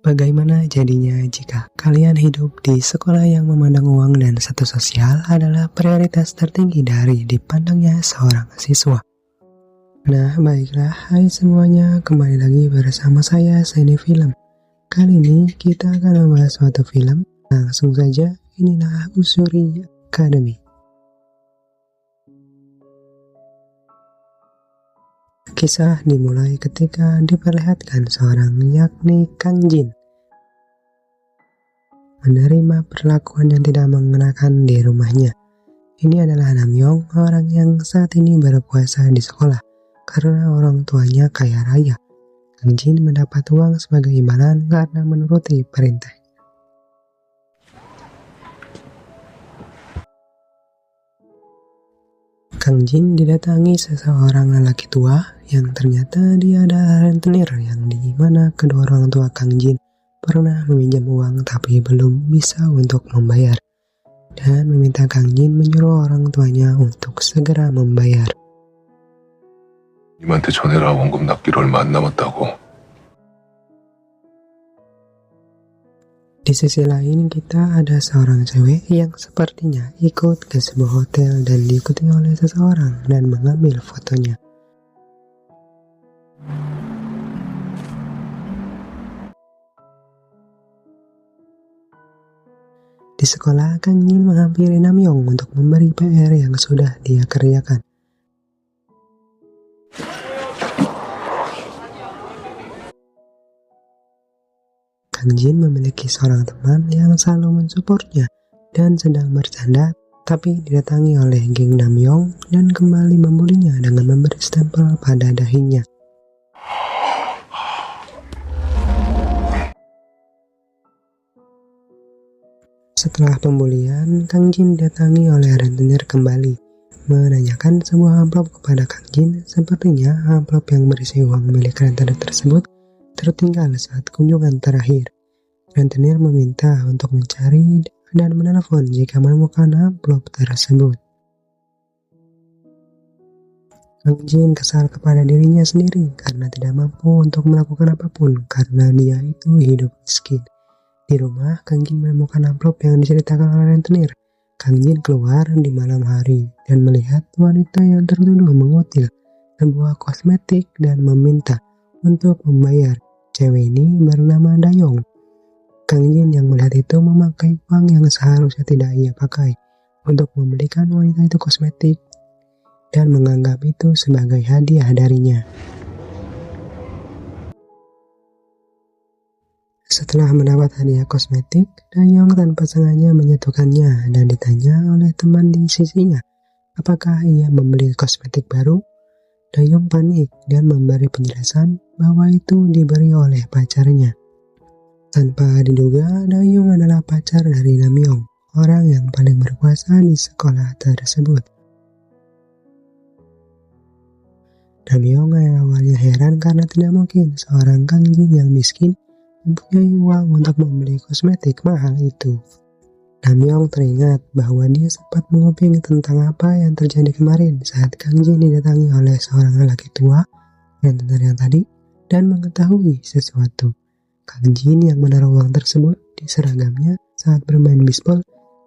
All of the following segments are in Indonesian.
Bagaimana jadinya jika kalian hidup di sekolah yang memandang uang dan status sosial adalah prioritas tertinggi dari dipandangnya seorang siswa? Nah, baiklah, hai semuanya, kembali lagi bersama saya, Seni Film. Kali ini kita akan membahas suatu film. Langsung saja, inilah Usuri Academy. Kisah dimulai ketika diperlihatkan seorang yakni Kang Jin menerima perlakuan yang tidak mengenakan di rumahnya. Ini adalah Namyoung, orang yang saat ini berpuasa di sekolah karena orang tuanya kaya raya. Kang Jin mendapat uang sebagai imbalan karena menuruti perintah. Kang Jin didatangi seseorang lelaki tua yang ternyata dia adalah rentenir, yang dimana kedua orang tua Kang Jin pernah meminjam uang tapi belum bisa untuk membayar, dan meminta Kang Jin menyuruh orang tuanya untuk segera membayar. 님한테 전해라. 원금 납기로 얼마 안 남았다고. Di sisi lain kita ada seorang cewek yang sepertinya ikut ke sebuah hotel dan diikuti oleh seseorang dan mengambil fotonya. Di sekolah, Kang Jin menghampiri Namyoung untuk memberi PR yang sudah dia kerjakan. Kang Jin memiliki seorang teman yang selalu mensupportnya dan sedang bercanda, tapi didatangi oleh geng Namyoung dan kembali membulinya dengan memberi stempel pada dahinya. Setelah pembulian, Kang Jin didatangi oleh rentenir kembali, menanyakan sebuah amplop kepada Kang Jin. Sepertinya amplop yang berisi uang milik rentenir tersebut tertinggal saat kunjungan terakhir. Rentenir meminta untuk mencari dan menelpon jika menemukan amplop tersebut. Kang Jin kesal kepada dirinya sendiri karena tidak mampu untuk melakukan apapun karena dia itu hidup miskin. Di rumah, Kang Jin menemukan amplop yang diceritakan oleh rentenir. Kang Jin keluar di malam hari dan melihat wanita yang tertuduh mengutil sebuah kosmetik dan meminta untuk membayar. Cewek ini bernama Dayong. Kang Jin yang melihat itu memakai uang yang seharusnya tidak ia pakai untuk membelikan wanita itu kosmetik dan menganggap itu sebagai hadiah darinya. Setelah mendapat hadiah kosmetik, Dayong tanpa sengaja menyentuhkannya dan ditanya oleh teman di sisinya apakah ia membeli kosmetik baru. Dayong panik dan memberi penjelasan bahwa itu diberi oleh pacarnya. Tanpa diduga, Dayong adalah pacar dari Namyoung, orang yang paling berkuasa di sekolah tersebut. Namyoung yang awalnya heran karena tidak mungkin seorang Kang Jin yang miskin mempunyai uang untuk membeli kosmetik mahal itu. Namyoung teringat bahwa dia sempat menguping tentang apa yang terjadi kemarin saat Kang Jin didatangi oleh seorang lelaki tua rentenir yang tadi dan mengetahui sesuatu. Kang Jin yang menaruh uang tersebut di seragamnya saat bermain bisbol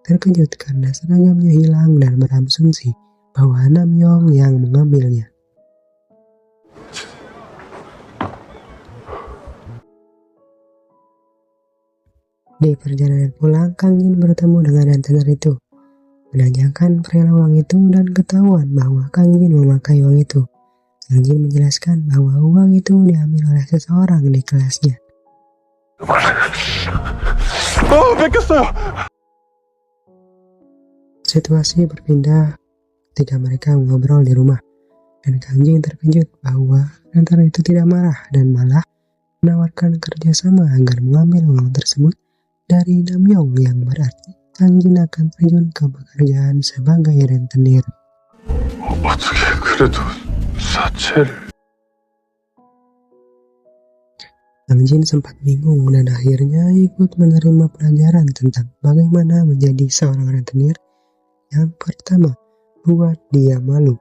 terkejut karena seragamnya hilang dan berasumsi bahwa Namyoung yang mengambilnya. Di perjalanan pulang, Kang Jin bertemu dengan rentenir itu, menanyakan perihal uang itu dan ketahuan bahwa Kang Jin memakai uang itu. Kang Jin menjelaskan bahwa uang itu diambil oleh seseorang di kelasnya. Situasi berpindah ketika mereka ngobrol di rumah, dan Kang Jin terkejut bahwa rentenir itu tidak marah dan malah menawarkan kerjasama agar mengambil uang tersebut dari Namyoung, yang berarti Kang Jin akan terjun ke pekerjaan sebagai rentenir. 어떻게 그래도 사채를. Kang Jin sempat bingung dan akhirnya ikut menerima pelajaran tentang bagaimana menjadi seorang rentenir. Yang pertama, buat dia malu.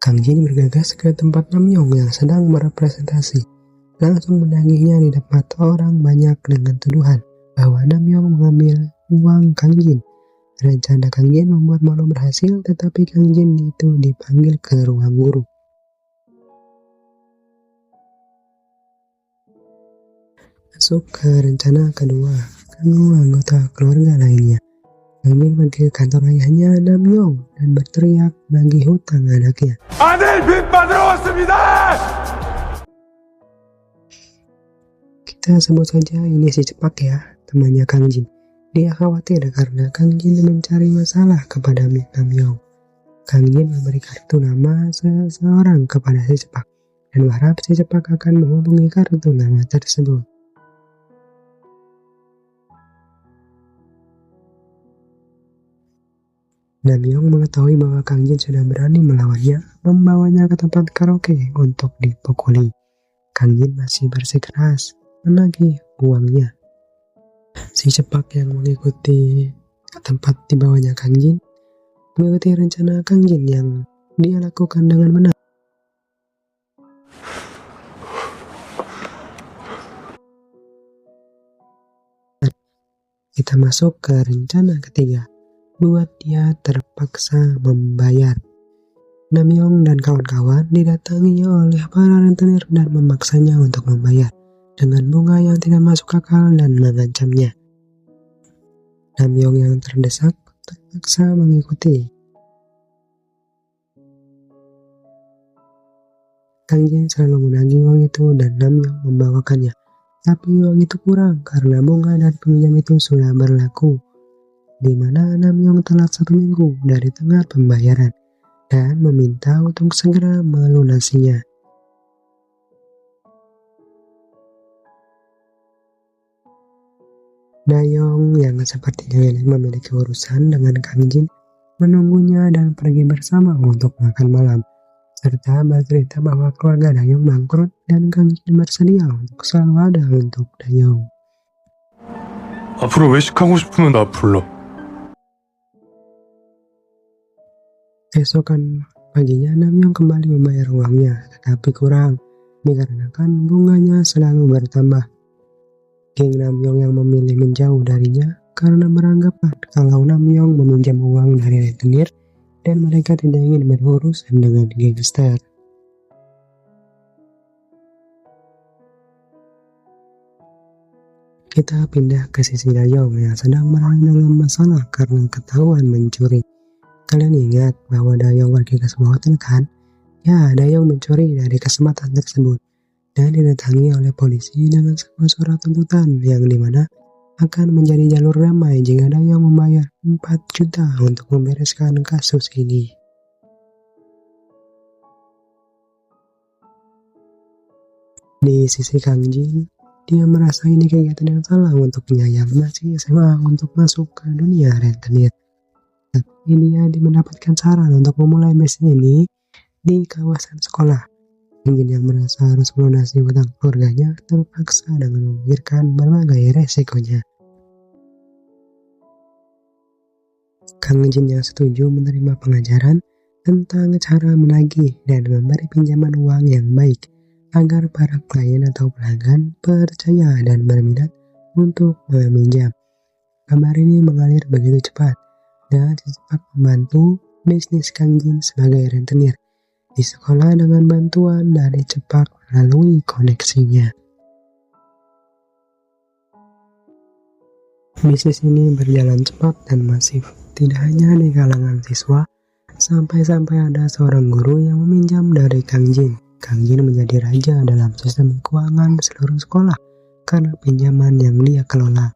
Kang Jin bergegas ke tempat Namyong yang sedang merepresentasi, langsung menagihnya di depan orang banyak dengan tuduhan bahwa Namyong mengambil uang Kang Jin. Rencana Kang Jin membuat malu berhasil, tetapi Kang Jin itu dipanggil ke ruang guru. Masuk ke rencana kedua anggota keluarga lainnya. Kang Jin pergi ke kantor ayahnya Namyong dan berteriak menagih hutang anaknya. 아들 빚 받으러 왔습니다! Kita sebut saja ini si Cepak ya, temannya Kang Jin. Dia khawatir karena Kang Jin mencari masalah kepada Namyong. Kang Jin memberi kartu nama seseorang kepada si Cepak dan berharap si Cepak akan menghubungi kartu nama tersebut. Namyong mengetahui bahwa Kang Jin sudah berani melawannya, membawanya ke tempat karaoke untuk dipukuli. Kang Jin masih bersikeras menagih uangnya. Si Cepak yang mengikuti tempat dibawanya Kang Jin mengikuti rencana Kang Jin yang dia lakukan dengan benar. Kita masuk ke rencana ketiga, buat dia terpaksa membayar. Namyong dan kawan-kawan didatangi oleh para rentenir dan memaksanya untuk membayar dengan bunga yang tidak masuk akal dan mengancamnya. Namyong yang terdesak terpaksa mengikuti. Kang Jin selalu menagih uang itu dan Namyong membawakannya. Tapi uang itu kurang karena bunga dari peminjam itu sudah berlaku, di mana Namyong telat 1 minggu dari tenggat pembayaran dan meminta untuk segera melunasinya. Dayong yang sepertinya memiliki urusan dengan Kang Jin menunggunya dan pergi bersama untuk makan malam, serta bercerita bahwa keluarga Dayong bangkrut dan Kang Jin bersedia untuk selalu ada untuk Dayong. 앞으로 외식하고 싶으면 나 불러. Esokan paginya Namyong kembali membayar uangnya, tetapi kurang dikarenakan bunganya selalu bertambah. Geng Namyong yang memilih menjauh darinya karena beranggapan kalau Namyong meminjam uang dari rentenir dan mereka tidak ingin berurusan dengan gangster. Kita pindah ke sisi Dayong yang sedang berada dalam masalah karena ketahuan mencuri. Kalian ingat bahwa Dayong pergi ke sebuah hotel kan? Ya, Dayong mencuri dari kesempatan tersebut dan didatangi oleh polisi dengan sebuah surat tuntutan yang dimana akan menjadi jalur damai jika Dayong membayar 4 juta untuk membereskan kasus ini. Di sisi Kang Jin, dia merasa ini kegiatan yang salah untuknya yang masih SMA untuk masuk ke dunia rentenir. Tapi dia mendapatkan saran untuk memulai bisnis ini di kawasan sekolah. Kang Jin yang merasa harus melunasi hutang keluarganya terpaksa dengan memikirkan berbagai resikonya. Kang Jin yang setuju menerima pengajaran tentang cara menagih dan memberi pinjaman uang yang baik agar para klien atau pelanggan percaya dan berminat untuk meminjam. Kabar ini mengalir begitu cepat dan cepat membantu bisnis Kang Jin sebagai rentenir di sekolah dengan bantuan dari Cepak melalui koneksinya. Bisnis ini berjalan cepat dan masif, tidak hanya di kalangan siswa, sampai-sampai ada seorang guru yang meminjam dari Kang Jin. Kang Jin menjadi raja dalam sistem keuangan seluruh sekolah karena pinjaman yang dia kelola.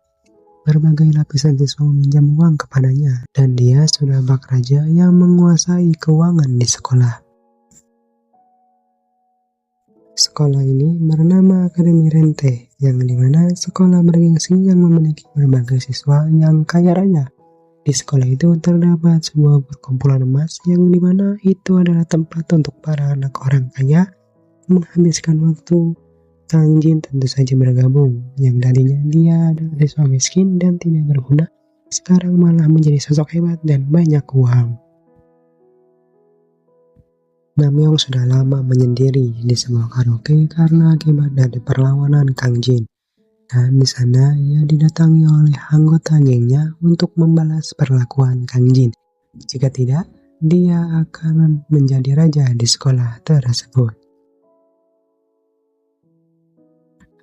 Berbagai lapisan siswa meminjam uang kepadanya dan dia sudah bak raja yang menguasai keuangan di sekolah. Sekolah ini bernama Akademi Rente, yang dimana sekolah bergengsi yang memiliki berbagai siswa yang kaya raya. Di sekolah itu terdapat sebuah perkumpulan emas yang dimana itu adalah tempat untuk para anak orang kaya menghabiskan waktu. Kang Jin tentu saja bergabung, yang tadinya dia adalah siswa miskin dan tidak berguna, sekarang malah menjadi sosok hebat dan banyak uang. Namyong sudah lama menyendiri di sebuah karaoke karena akibat dari perlawanan Kang Jin. Dan di sana ia didatangi oleh anggota gengnya untuk membalas perlakuan Kang Jin. Jika tidak, dia akan menjadi raja di sekolah tersebut.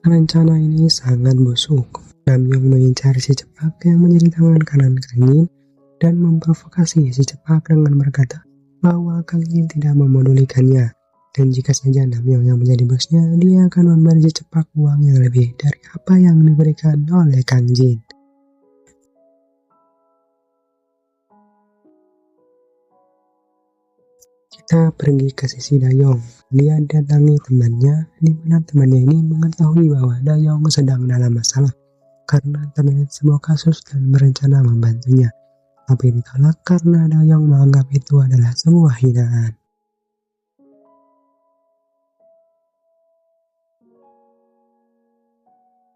Rencana ini sangat busuk. Namyong mengincar si Cepak yang menjadi tangan kanan Kang Jin dan memprovokasi si Cepak dengan berkata bahwa Kang Jin tidak memedulikannya. Dan jika saja Namyong yang menjadi bosnya, dia akan memberi si Cepak uang yang lebih dari apa yang diberikan oleh Kang Jin. Kita pergi ke sisi Dayong. Dia datangi temannya, di mana temannya ini mengetahui bahwa Dayong sedang dalam masalah karena terlibat sebuah kasus dan berencana membantunya. Tapi ditolak karena Dayong menganggap itu adalah sebuah hinaan.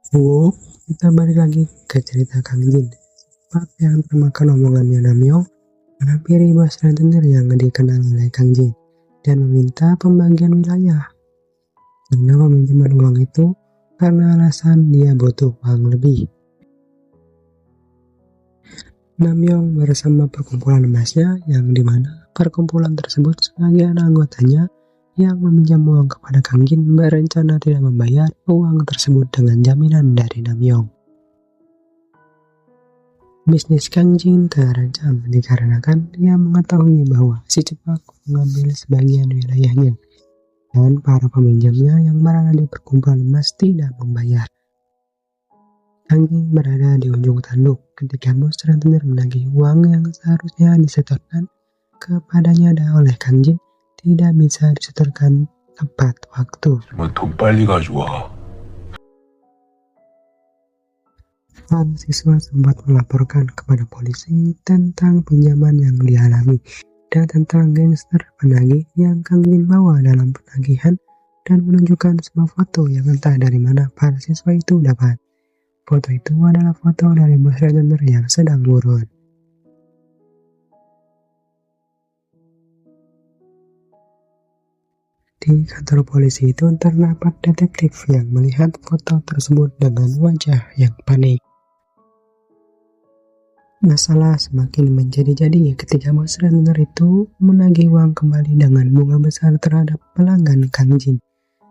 Wow, kita balik lagi ke cerita Kang Jin. Cepat yang termakan omongannya Namyong menghampiri bos rentenir yang dikenal oleh Kang Jin dan meminta pembagian wilayah. Karena meminjam uang itu karena alasan dia butuh uang lebih. Namyong bersama perkumpulan emasnya yang dimana perkumpulan tersebut sebagian anggotanya yang meminjam uang kepada Kang Jin berencana tidak membayar uang tersebut dengan jaminan dari Namyong. Bisnis Kang Jin terancam dikarenakan dia mengetahui bahwa si Cepak mengambil sebagian wilayahnya dan para peminjamnya yang berada di perkumpulan emas tidak membayar. Kang Jin berada di ujung tanduk ketika bos rentenir menagih uang yang seharusnya disetorkan kepadanya oleh Kang Jin tidak bisa disetorkan tepat waktu. 돈 빨리 가져와. Para siswa sempat melaporkan kepada polisi tentang pinjaman yang dialami dan tentang gangster penagih yang Kang Jin bawa dalam penagihan dan menunjukkan sebuah foto yang entah dari mana para siswa itu dapat. Foto itu adalah foto dari bos rentenir yang sedang buron. Di kantor polisi itu terdapat detektif yang melihat foto tersebut dengan wajah yang panik. Masalah semakin menjadi-jadi ketika bos rentenir itu menagih uang kembali dengan bunga besar terhadap pelanggan Kang Jin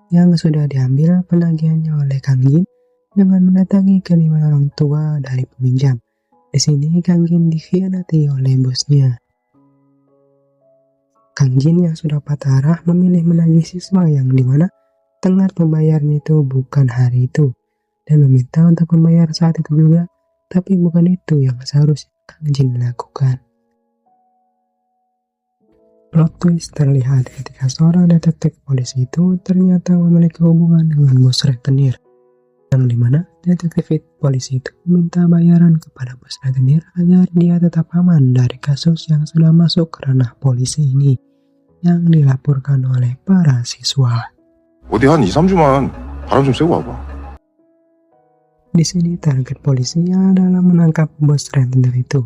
yang sudah diambil penagihannya oleh Kang Jin dengan mendatangi kelima orang tua dari peminjam. Di sini Kang Jin dikhianati oleh bosnya. Kang Jin yang sudah patah arah memilih menagih siswa yang dimana tenggat membayarnya itu bukan hari itu dan meminta untuk membayar saat itu juga, tapi bukan itu yang seharusnya Kang Jin lakukan. Plot twist terlihat ketika seorang detektif polisi itu ternyata memiliki hubungan dengan bos rentenir, yang dimana detektif polisi itu meminta bayaran kepada bos rentenir agar dia tetap aman dari kasus yang sudah masuk ke ranah polisi ini yang dilaporkan oleh para siswa. 어디 한 2-3주만 바람 좀 쐬고 와봐. Di sini target polisi adalah menangkap bos rentenir itu,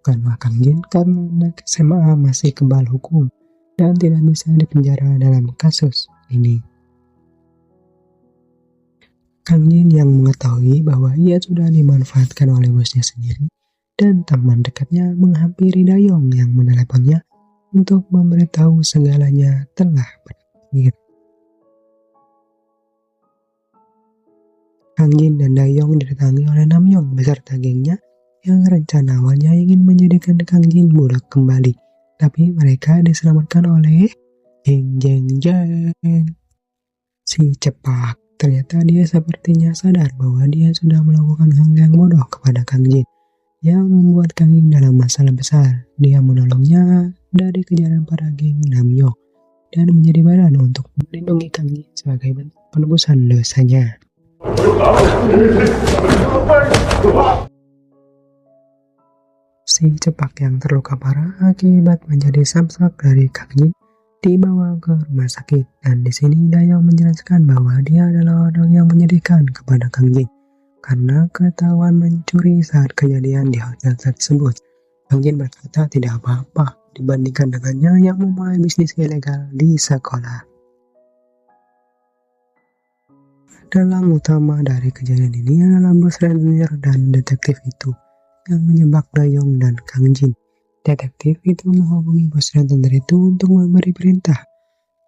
bukan Kang Jin karena anak SMA masih kebal hukum dan tidak bisa dipenjara dalam kasus ini. Kang Jin yang mengetahui bahwa ia sudah dimanfaatkan oleh bosnya sendiri dan teman dekatnya menghampiri Dayong yang meneleponnya untuk memberitahu segalanya telah berakhir. Kang Jin dan Dayong didatangi oleh Namyong beserta gengnya yang rencana awalnya ingin menjadikan Kang Jin budak kembali, tapi mereka diselamatkan oleh Jeng. Si Cepak. Ternyata dia sepertinya sadar bahwa dia sudah melakukan hal yang bodoh kepada Kang Jin yang membuat Kang Jin dalam masalah besar. Dia menolongnya dari kejaran para geng Namyong dan menjadi badan untuk melindungi Kang Jin sebagai bentuk penebusan dosanya. Si Cepak yang terluka parah akibat menjadi samsak dari Kang Jin dibawa ke rumah sakit, dan di sini Dayong menjelaskan bahwa dia adalah orang yang menyedihkan kepada Kang Jin karena ketahuan mencuri saat kejadian di hotel tersebut. Kang Jin berkata tidak apa-apa, dibandingkan dengannya yang memulai bisnis ilegal di sekolah. Dalang utama dari kejadian ini adalah bos rentenir dan detektif itu yang menjebak Dayong dan Kang Jin. Detektif itu menghubungi bos rentenir itu untuk memberi perintah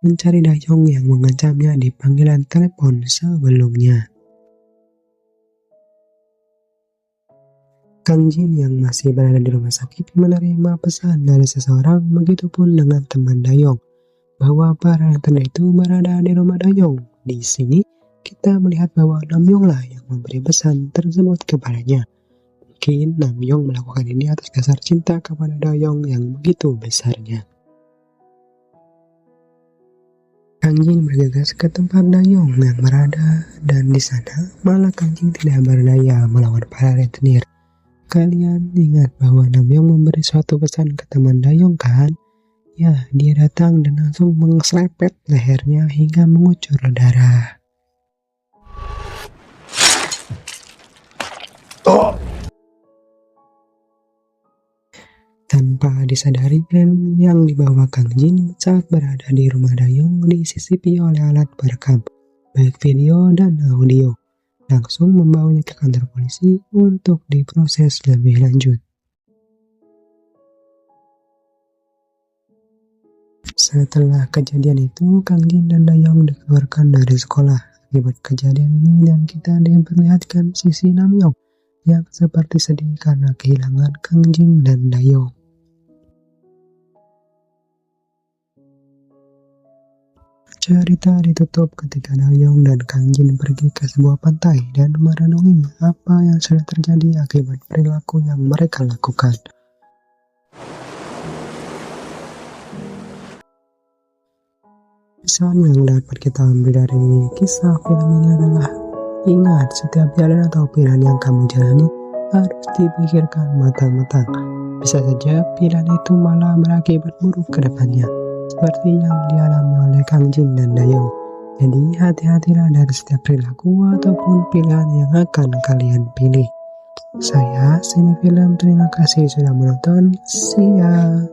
mencari Dayong yang mengancamnya di panggilan telepon sebelumnya. Kang Jin yang masih berada di rumah sakit menerima pesan dari seseorang, begitupun dengan teman Dayong, bahwa para rentenir itu berada di rumah Dayong. Di sini kita melihat bahwa Namyong lah yang memberi pesan tersebut kepadanya. Mungkin Namyong melakukan ini atas dasar cinta kepada Dayong yang begitu besarnya. Kang Jin bergegas ke tempat Dayong yang berada, dan di sana malah Kang Jin tidak berdaya melawan para rentenir. Kalian ingat bahwa Namyong memberi suatu pesan ke teman Dayong kan? Ya, dia datang dan langsung mengeserempet lehernya hingga mengucur darah. Tanpa disadari, film yang dibawa Kang Jin saat berada di rumah Dayong disisipi oleh alat perekam, baik video dan audio, langsung membawanya ke kantor polisi untuk diproses lebih lanjut. Setelah kejadian itu, Kang Jin dan Dayong dikeluarkan dari sekolah akibat kejadian ini, dan kita diperlihatkan sisi Namyong yang seperti sedih karena kehilangan Kang Jin dan Dayong. Cerita ditutup ketika Dayong dan Kang Jin pergi ke sebuah pantai dan merenungi apa yang sudah terjadi akibat perilaku yang mereka lakukan. Pesan yang dapat kita ambil dari kisah film ini adalah: ingat, setiap jalan atau pilihan yang kamu jalani harus dipikirkan matang-matang. Bisa saja pilihan itu malah berakibat buruk ke depannya, seperti yang dialami oleh Kang Jin dan Dayong. Jadi hati-hatilah dari setiap perilaku ataupun pilihan yang akan kalian pilih. Saya Cinefilm, terima kasih sudah menonton. See ya.